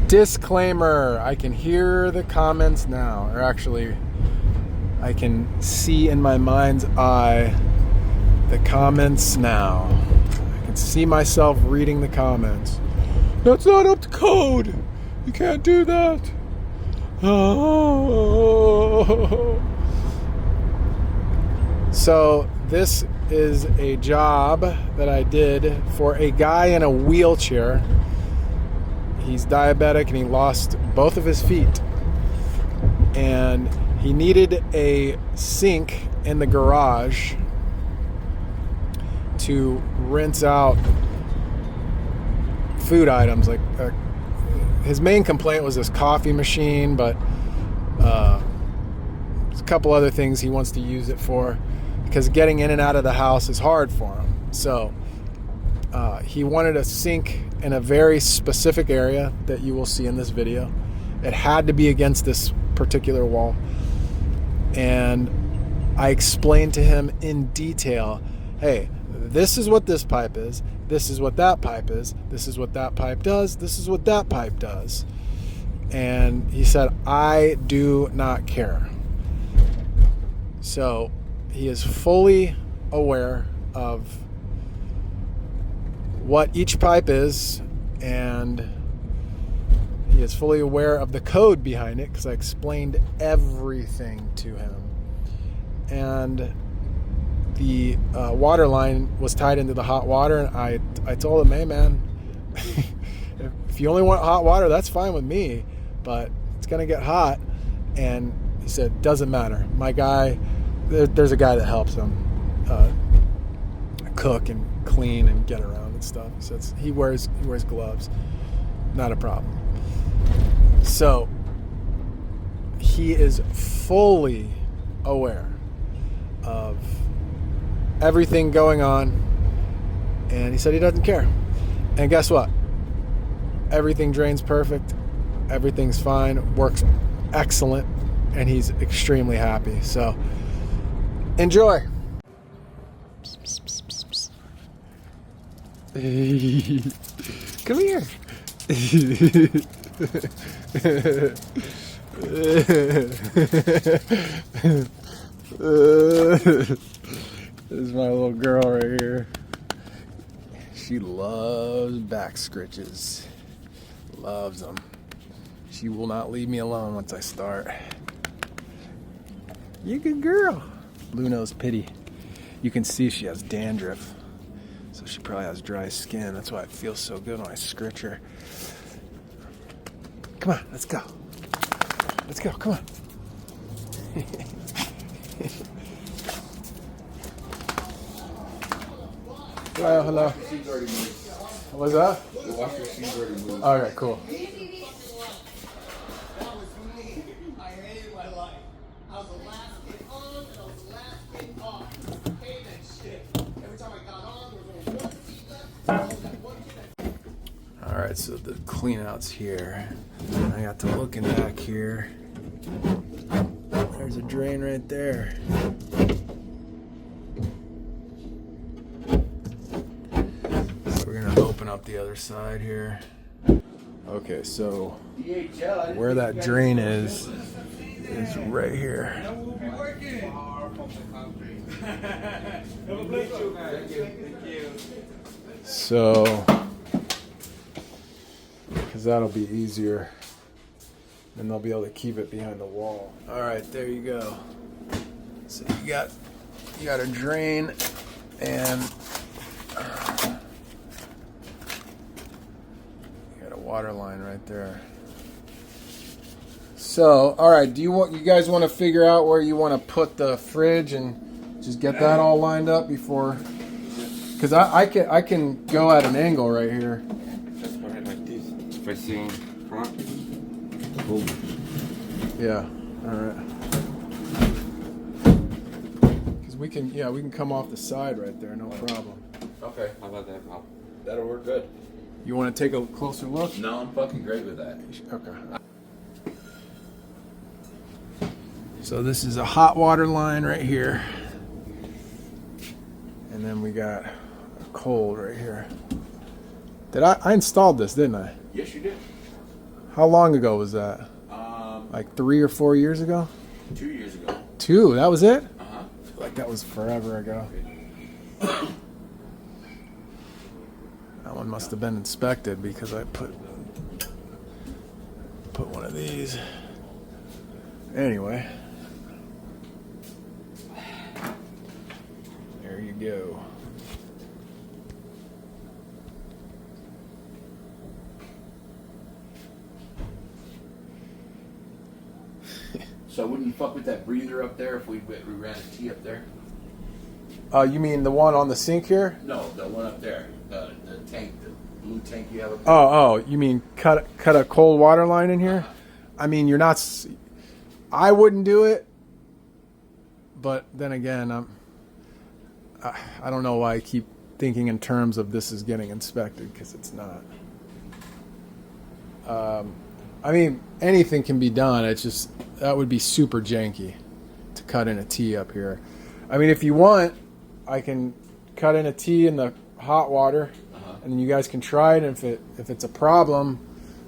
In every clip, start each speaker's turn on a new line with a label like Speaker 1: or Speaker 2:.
Speaker 1: Disclaimer, I can hear the comments now, or actually I can see in my mind's eye the comments now. I can see myself reading the comments. That's not up to code. You can't do that. Oh. So this is a job that I did for a guy in a wheelchair. He's diabetic and he lost both of his feet. And he needed a sink in the garage to rinse out food items. Like his main complaint was this coffee machine, but there's a couple other things he wants to use it for because getting in and out of the house is hard for him. So he wanted a sink in a very specific area that you will see in this video. It had to be against this particular wall. And I explained to him in detail, hey, this is what this pipe is, this is what that pipe is, this is what that pipe does, this is what that pipe does. And he said, I do not care. So he is fully aware of what each pipe is, and he is fully aware of the code behind it because I explained everything to him. And the water line was tied into the hot water, and I told him, hey man, if you only want hot water, that's fine with me, but it's gonna get hot. And he said, doesn't matter. My guy, there's a guy that helps him cook and clean and get around and stuff. He says he wears gloves, not a problem. So he is fully aware of everything going on, and he said he doesn't care. And guess what? Everything drains perfect, everything's fine, works excellent, and he's extremely happy. So enjoy. Come here. This is my little girl right here. She loves back scritches. Loves them. She will not leave me alone once I start. You a good girl. Blue nose pity. You can see she has dandruff. So she probably has dry skin. That's why it feels so good when I scritch her. Come on, let's go. Let's go, come on. Hello, hello. What's that?
Speaker 2: The wash machine's already moved.
Speaker 1: Alright, cool. Alright, so the clean out's here. I got to looking back here. There's a drain right there. So we're gonna open up the other side here. Okay, so where that drain is right here. So, because that'll be easier, and they'll be able to keep it behind the wall. All right, there you go. So you got a drain, and you got a water line right there. So, all right, you guys want to figure out where you want to put the fridge and just get that all lined up before? Because I can go at an angle right here.
Speaker 2: Just go ahead like this. Facing front. Boom.
Speaker 1: Yeah. All right. Because we can come off the side right there, no problem.
Speaker 2: Okay. How about that, pal? That'll work good.
Speaker 1: You want to take a closer look?
Speaker 2: No, I'm fucking great with that.
Speaker 1: Okay. So this is a hot water line right here. And then we got a cold right here. I installed this, didn't I?
Speaker 2: Yes, you did.
Speaker 1: How long ago was that? Like 3 or 4 years ago?
Speaker 2: 2 years ago.
Speaker 1: 2? That was it?
Speaker 2: Uh-huh.
Speaker 1: I feel like that was forever ago. That one must have been inspected because I put one of these. Anyway. There you go.
Speaker 3: So I wouldn't fuck with that breather up there if we ran a T up there?
Speaker 1: You mean the one on the sink here?
Speaker 3: No, the one up there. The tank, the blue tank you have up there.
Speaker 1: Oh, you mean cut a cold water line in here? I mean, you're not. I wouldn't do it, but then again, I don't know why I keep thinking in terms of this is getting inspected because it's not. I mean, anything can be done. It's just that would be super janky to cut in a T up here. I mean, if you want, I can cut in a T in the hot water, and then you guys can try it. And if it's a problem,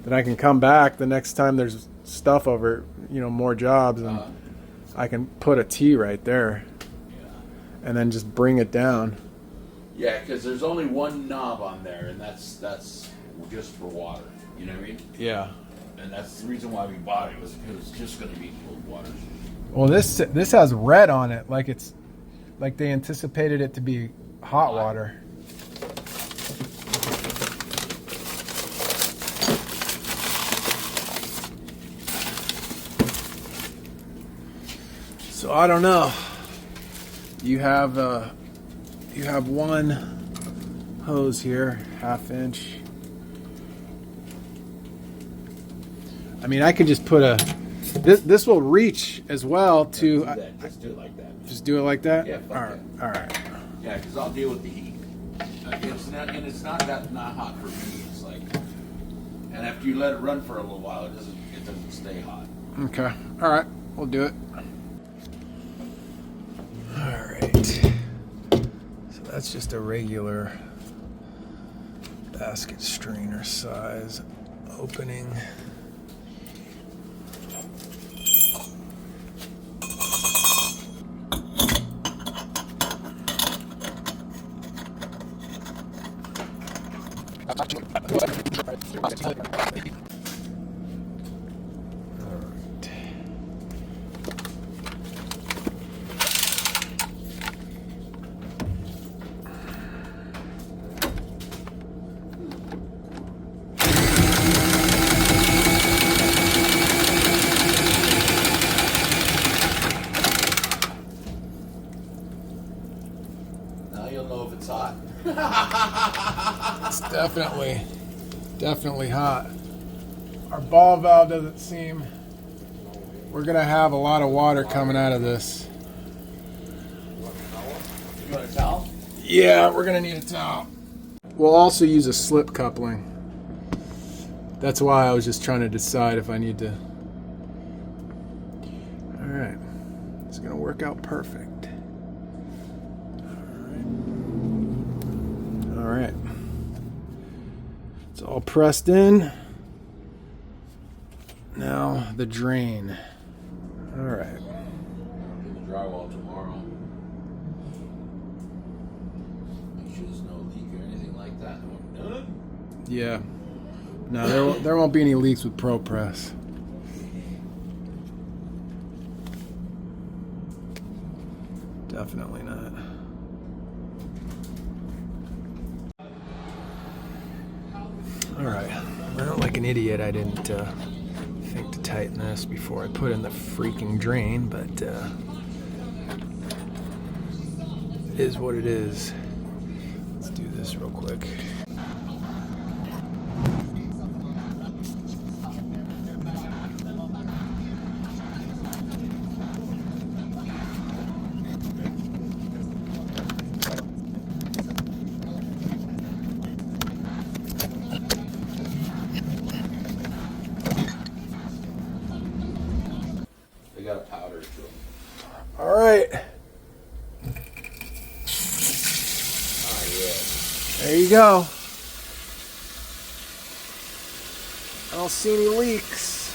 Speaker 1: then I can come back the next time there's stuff over, more jobs, and I can put a T right there, and then just bring it down.
Speaker 3: Yeah, because there's only one knob on there, and that's just for water. You know what I mean?
Speaker 1: Yeah.
Speaker 3: And that's the reason why we bought it, was because it was just going to be cold water.
Speaker 1: Well, this has red on it, like they anticipated it to be hot water. So I don't know. You have one hose here, 1/2 inch. I mean, I could just put this will reach as well to.
Speaker 3: Just do it like that.
Speaker 1: Just do it like that?
Speaker 3: Yeah, fuck
Speaker 1: all right.
Speaker 3: that.
Speaker 1: All right.
Speaker 3: Yeah, because I'll deal with the heat. It's not hot for me. It's like, and after you let it run for a little while, it doesn't stay hot.
Speaker 1: Okay. All right. We'll do it. All right. So that's just a regular basket strainer size opening.
Speaker 3: Now you'll know if it's hot.
Speaker 1: It's definitely hot. Our ball valve doesn't seem. We're gonna have a lot of water coming out of this.
Speaker 3: You want a towel?
Speaker 1: Yeah, we're gonna need a towel. We'll also use a slip coupling. That's why I was just trying to decide if I need to. All right, it's gonna work out perfect. All right. It's all pressed in. Now the drain. All right.
Speaker 3: Do the drywall tomorrow. Make sure there's no leak or anything like that.
Speaker 1: Yeah. No, there won't be any leaks with ProPress. Definitely not. All right. Well, like an idiot, I didn't think to tighten this before I put in the freaking drain, but it is what it is. Let's do this real quick.
Speaker 3: They got a powder to them.
Speaker 1: All right.
Speaker 3: Oh, yeah.
Speaker 1: There you go. I don't don't see any leaks.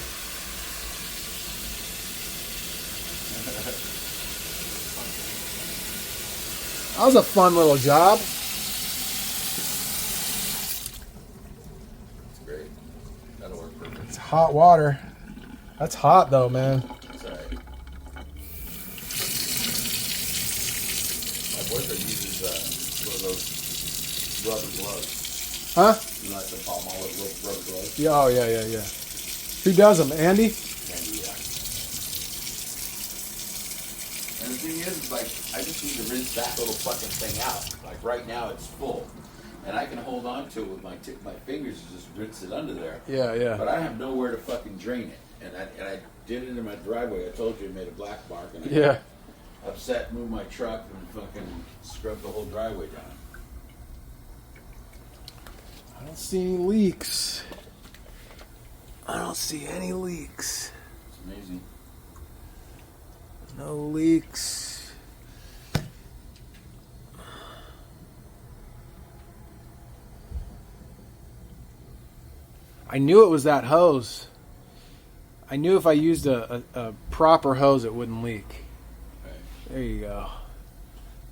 Speaker 1: That was a fun little job.
Speaker 3: It's great. That'll work perfect.
Speaker 1: It's hot water. That's hot though, man.
Speaker 3: It's alright. My boyfriend uses one of those rubber gloves.
Speaker 1: Huh?
Speaker 3: You know, like the Palmolive rubber gloves.
Speaker 1: Yeah, oh yeah. Who does them? Andy?
Speaker 3: And yeah. And the thing is, like, I just need to rinse that little fucking thing out. Like right now, it's full, and I can hold on to it with my fingers and just rinse it under there.
Speaker 1: Yeah.
Speaker 3: But I have nowhere to fucking drain it, and I did it in my driveway. I told you I made a black mark, and I
Speaker 1: Yeah.
Speaker 3: upset, moved my truck, and fucking scrubbed the whole driveway down.
Speaker 1: I don't see any leaks. I don't see any leaks.
Speaker 3: It's amazing.
Speaker 1: No leaks. I knew it was that hose. I knew if I used a proper hose, it wouldn't leak.
Speaker 3: Okay.
Speaker 1: There you go.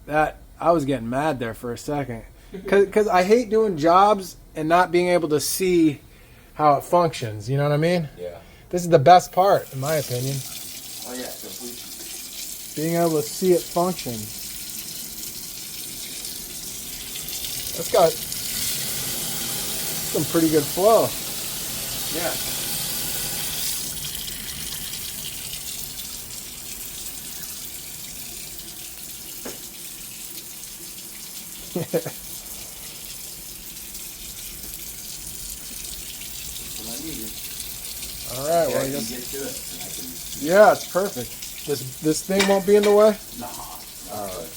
Speaker 1: That I was getting mad there for a second, because I hate doing jobs and not being able to see how it functions. You know what I mean?
Speaker 3: Yeah.
Speaker 1: This is the best part, in my opinion.
Speaker 3: Oh yeah, completely.
Speaker 1: Being able to see it function. That's got some pretty good flow.
Speaker 3: Yeah. What I needed.
Speaker 1: All right,
Speaker 3: Yeah,
Speaker 1: well,
Speaker 3: I
Speaker 1: I
Speaker 3: can
Speaker 1: guess,
Speaker 3: get to it, and I can.
Speaker 1: yeah, it's perfect. This thing won't be in the way.
Speaker 3: Nah.
Speaker 1: All right.